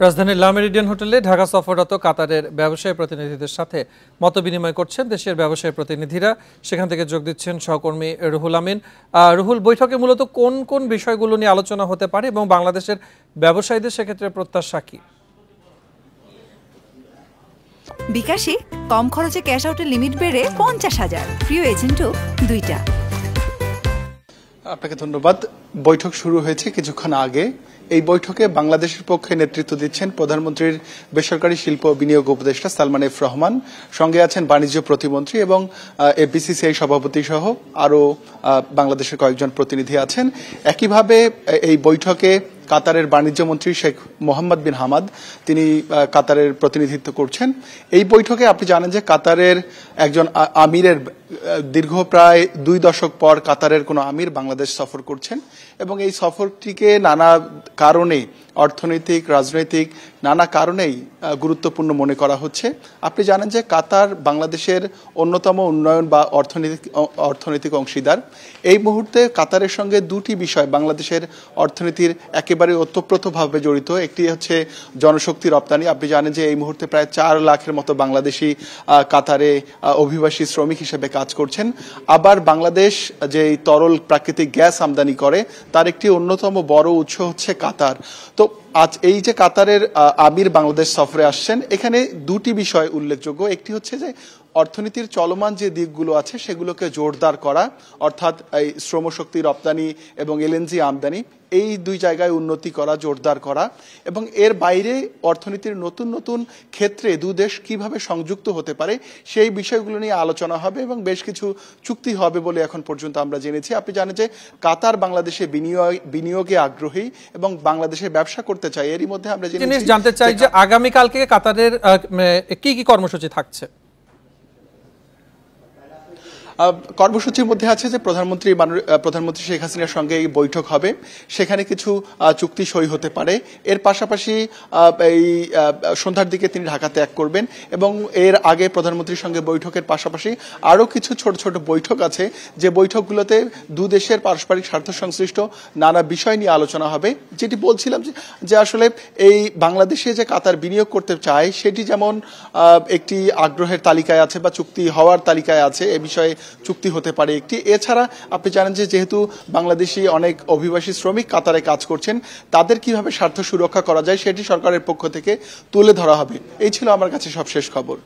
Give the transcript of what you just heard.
রাজধানীর লা মেরিডিয়ান হোটেলে ঢাকা সফররত কাতারের ব্যবসায়ী প্রতিনিধিদের সাথে মতবিনিময় করছেন দেশের ব্যবসায়ী প্রতিনিধিরা। সেখান থেকে যোগ দিচ্ছেন সহকর্মী রুহুল আমিন। রুহুল, বৈঠকে মূলত কোন কোন বিষয়গুলো নিয়ে আলোচনা হতে পারে এবং বাংলাদেশের ব্যবসায়ীদের সেক্ষেত্রে প্রত্যাশা কি? বিকাশে কম খরচে ক্যাশ আউটের লিমিট বেড়ে 50,000, প্রিয় এজেন্টও 2টা। আপনাকে ধন্যবাদ। বৈঠক শুরু হয়েছে কিছুক্ষণ আগে। এই বৈঠকে বাংলাদেশের পক্ষে নেতৃত্ব দিচ্ছেন প্রধানমন্ত্রীর বেসরকারি শিল্প বিনিয়োগ উপদেষ্টা সালমান এফ রহমান, সঙ্গে আছেন বাণিজ্য প্রতিমন্ত্রী এবং এফবিসিসিআই সভাপতি সহ আরও বাংলাদেশের কয়েকজন প্রতিনিধি আছেন। একইভাবে এই বৈঠকে কাতারের বাণিজ্য মন্ত্রী শেখ মোহাম্মদ বিন হামাদ, তিনি কাতারের প্রতিনিধিত্ব করছেন। এই বৈঠকে আপনি জানেন যে কাতারের একজন আমিরের দীর্ঘ প্রায় 2 দশক পর কাতারের কোনো আমির বাংলাদেশ সফর করছেন এবং এই সফরটিকে নানা কারণে, অর্থনৈতিক, রাজনৈতিক নানা কারণেই গুরুত্বপূর্ণ মনে করা হচ্ছে। আপনি জানেন যে কাতার বাংলাদেশের অন্যতম উন্নয়ন বা অর্থনৈতিক অংশীদার। এই মুহূর্তে কাতারের সঙ্গে দুটি বিষয় বাংলাদেশের অর্থনীতির একেবারে ওতপ্রোতভাবে জড়িত। একটি হচ্ছে জনশক্তি রপ্তানি। আপনি জানেন যে এই মুহূর্তে প্রায় 4 লাখের মতো বাংলাদেশি কাতারে অভিবাসী শ্রমিক হিসেবে কাজ করছেন। আবার বাংলাদেশ যে তরল প্রাকৃতিক গ্যাস আমদানি করে তার একটি অন্যতম বড় উৎস হচ্ছে কাতার। তো আজ এই যে কাতারের আমির বাংলাদেশ সফরে আসছেন, এখানে দুটি বিষয় উল্লেখযোগ্য। একটি হচ্ছে যে অর্থনীতির চলমান যে দিকগুলো আছে সেগুলোকে জোরদার করা, অর্থাৎ এই শ্রমশক্তি রপ্তানি এবং এলএনজি আমদানি, এই 2 জায়গায় উন্নতি করা, জোরদার করা। এবং এর বাইরে অর্থনীতির নতুন নতুন ক্ষেত্রে 2 দেশ কিভাবে সংযুক্ত হতে পারে সেই বিষয়গুলো নিয়ে আলোচনা হবে এবং বেশ কিছু চুক্তি হবে বলে এখন পর্যন্ত আমরা জেনেছি। আপনি জানেন যে কাতার বাংলাদেশে বিনিয়োগে আগ্রহী এবং বাংলাদেশে ব্যবসা করতে চায়। এরই মধ্যে আমরা জানতে চাই যে আগামীকালকে কাতারের কি কি কর্মসূচি থাকছে? কর্মসূচির মধ্যে আছে যে প্রধানমন্ত্রী শেখ হাসিনার সঙ্গে এই বৈঠক হবে, সেখানে কিছু চুক্তি সই হতে পারে। এর পাশাপাশি এই সন্ধ্যার দিকে তিনি ঢাকা ত্যাগ করবেন এবং এর আগে প্রধানমন্ত্রীর সঙ্গে বৈঠকের পাশাপাশি আরও কিছু ছোট ছোট বৈঠক আছে, যে বৈঠকগুলোতে 2 দেশের পারস্পরিক স্বার্থ সংশ্লিষ্ট নানা বিষয় নিয়ে আলোচনা হবে। যেটি বলছিলাম যে আসলে এই বাংলাদেশে যে কাতার বিনিয়োগ করতে চায় সেটি যেমন একটি আগ্রহের তালিকায় আছে বা চুক্তি হওয়ার তালিকায় আছে, এ বিষয়ে চুক্তি হতে পারে একটি। এছাড়া আপনি জানেন যে যেহেতু বাংলাদেশি অনেক অভিবাসী শ্রমিক কাতারে কাজ করছেন, তাদের কিভাবে স্বার্থ সুরক্ষা করা যায় সেটি সরকারের পক্ষ থেকে তুলে ধরা হবে। এই ছিল আমার কাছে সবশেষ খবর।